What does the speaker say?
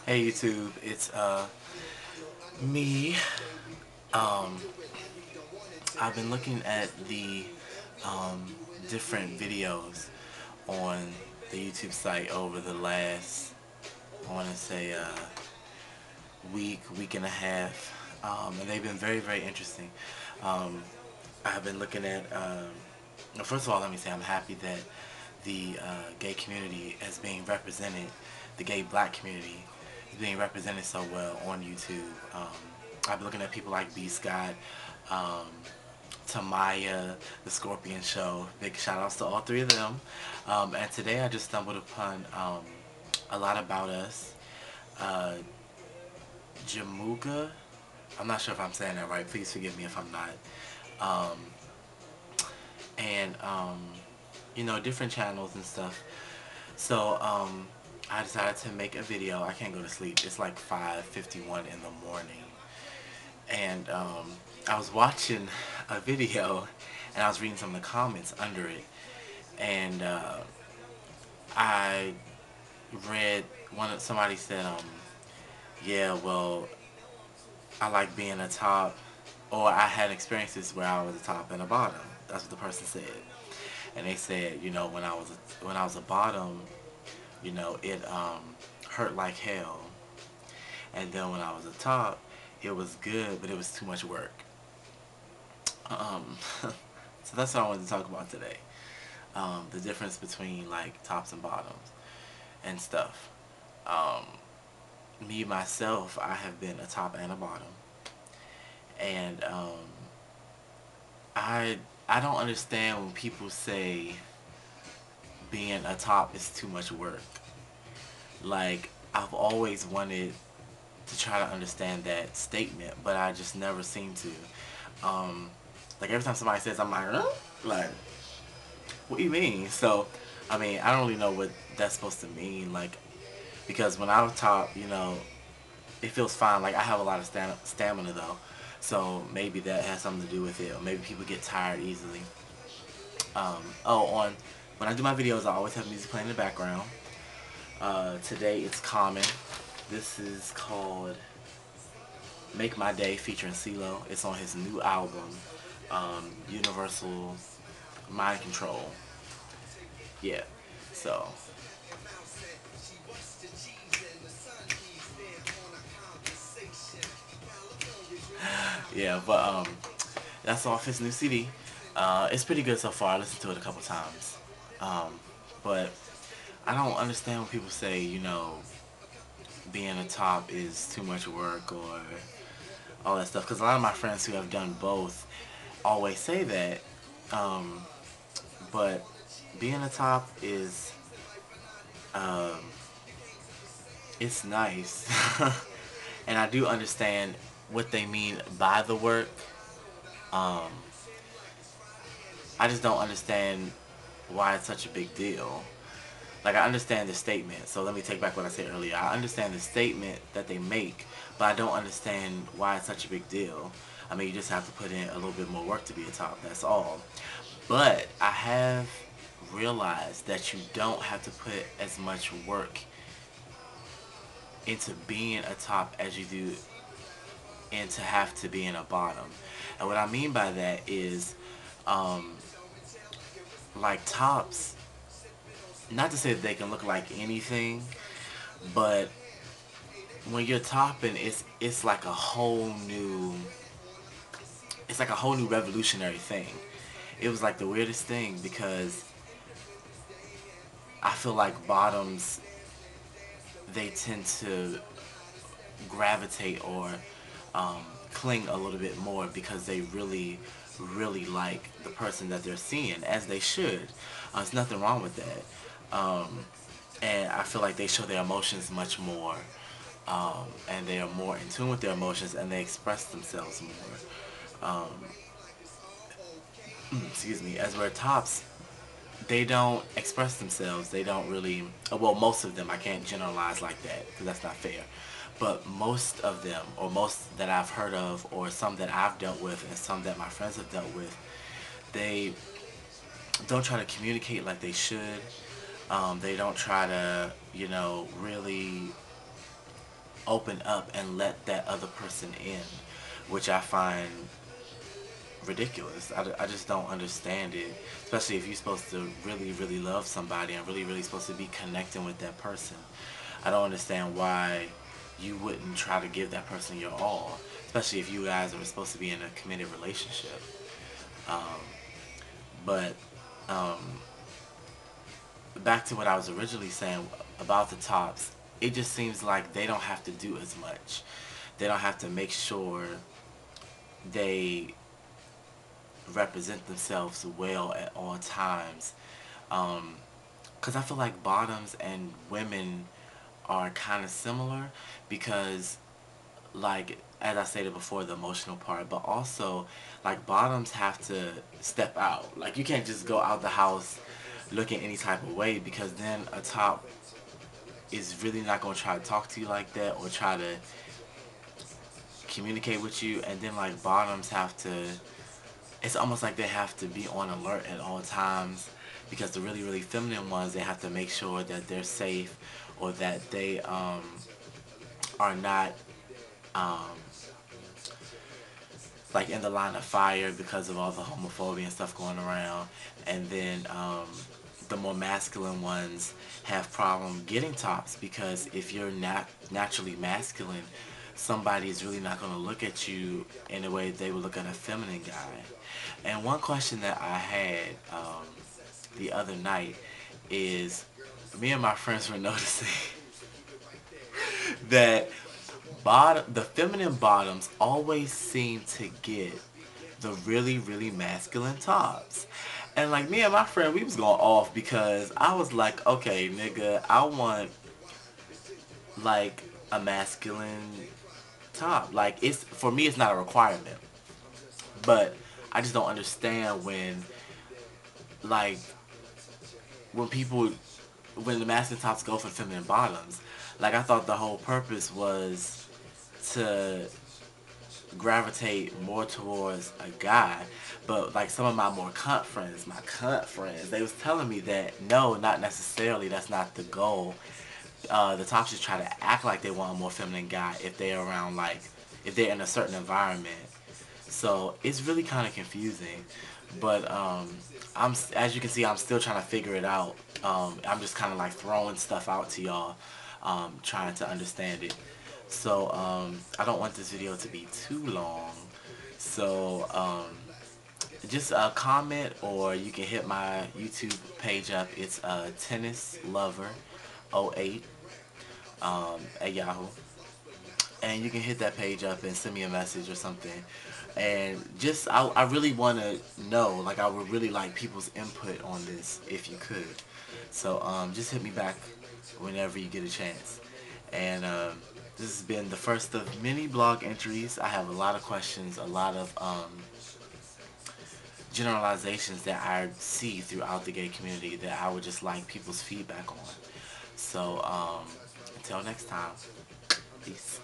Hey YouTube, it's me. Um, I've been looking at the different videos on the YouTube site over the last, I want to say, week and a half, and they've been very interesting. Um, I've been looking at. First of all, let me say I'm happy that the gay community is being represented. The gay black community is being represented so well on YouTube. I've been looking at people like B. Scott, um, Tamaya, The Scorpion Show. Big shout outs to all three of them. And today I just stumbled upon a lot about us. Uh, Jamuga, I'm not sure if I'm saying that right. Please forgive me if I'm not. Um, and different channels and stuff. So I decided to make a video. I can't go to sleep. It's like 5:51 in the morning, and I was watching a video, and I was reading some of the comments under it, and I read somebody said, yeah, well, I like being a top, or I had experiences where I was a top and a bottom. That's what the person said, and they said, when I was a bottom, it hurt like hell, and then when I was a top, it was good, but it was too much work. Um, so that's what I wanted to talk about today. The difference between like tops and bottoms and stuff. Um, Me myself, I have been a top and a bottom, and I I don't understand when people say being a top is too much work. Like, I've always wanted to try to understand that statement, but I just never seem to. Like, every time somebody says, I'm like, huh? Like, what do you mean? So, I mean, I don't really know what that's supposed to mean. Like, because when I was top, it feels fine. Like, I have a lot of stamina though, so maybe that has something to do with it. Or maybe people get tired easily. When I do my videos, I always have music playing in the background. Today it's Common. This is called Make My Day featuring CeeLo. It's on his new album, Universal Mind Control. Yeah. So yeah, but that's off his new CD. It's pretty good so far. I listened to it a couple times. But I don't understand when people say, being a top is too much work or all that stuff. Because a lot of my friends who have done both always say that. Um, but being a top is, um, it's nice. And I do understand what they mean by the work. Um, I just don't understand why it's such a big deal. Like, I understand the statement, so let me take back what I said earlier. I understand the statement that they make, but I don't understand why it's such a big deal. I mean, you just have to put in a little bit more work to be a top, that's all. But I have realized that you don't have to put as much work into being a top as you do into have to being a bottom. And what I mean by that is, um, like tops, not to say that they can look like anything, but when you're topping, it's like a whole new, it's like a whole new revolutionary thing. It was like the weirdest thing because I feel like bottoms, they tend to gravitate or cling a little bit more because they really like the person that they're seeing, as they should. There's nothing wrong with that. And I feel like they show their emotions much more, and they are more in tune with their emotions, and they express themselves more. Excuse me. As we're tops, they don't express themselves. They don't really. Well, most of them. I can't generalize like that because that's not fair. But most of them, or most that I've heard of, or some that I've dealt with, and some that my friends have dealt with, they don't try to communicate like they should. They don't try to, really open up and let that other person in, which I find ridiculous. I just don't understand it, especially if you're supposed to really, really love somebody and really, really supposed to be connecting with that person. I don't understand why you wouldn't try to give that person your all, especially if you guys are supposed to be in a committed relationship. But back to what I was originally saying about the tops, it just seems like they don't have to do as much. They don't have to make sure they represent themselves well at all times. Because I feel like bottoms and women are kind of similar because, like, as I stated before, the emotional part, but also, like, bottoms have to step out. Like, you can't just go out the house looking any type of way, because then a top is really not going to try to talk to you like that or try to communicate with you. And then, like, bottoms have to, it's almost like they have to be on alert at all times, because the really, really feminine ones, they have to make sure that they're safe, or that they are not um, like in the line of fire because of all the homophobia and stuff going around. And then the more masculine ones have problem getting tops, because if you're not naturally masculine, somebody is really not going to look at you in the way they would look at a feminine guy. And one question that I had the other night is, me and my friends were noticing that the feminine bottoms always seem to get the really, really masculine tops. And like, me and my friend, we was going off because I was like, okay, nigga, I want like a masculine top. Like, it's, for me, it's not a requirement, but I just don't understand when, like, when people, when the masculine tops go for feminine bottoms. Like, I thought the whole purpose was to gravitate more towards a guy. But like, some of my more cunt friends, they was telling me that no, not necessarily, that's not the goal. The tops just try to act like they want a more feminine guy if they're around, like, if they're in a certain environment. So it's really kind of confusing. But as you can see, I'm still trying to figure it out. I'm just kind of like throwing stuff out to y'all, trying to understand it. So I don't want this video to be too long. So just comment, or you can hit my YouTube page up. It's Tennis Lover 08 at Yahoo. And you can hit that page up and send me a message or something. And just, I really want to know, like, I would really like people's input on this if you could. So just hit me back whenever you get a chance. And this has been the first of many blog entries. I have a lot of questions, a lot of generalizations that I see throughout the gay community that I would just like people's feedback on. So until next time, peace.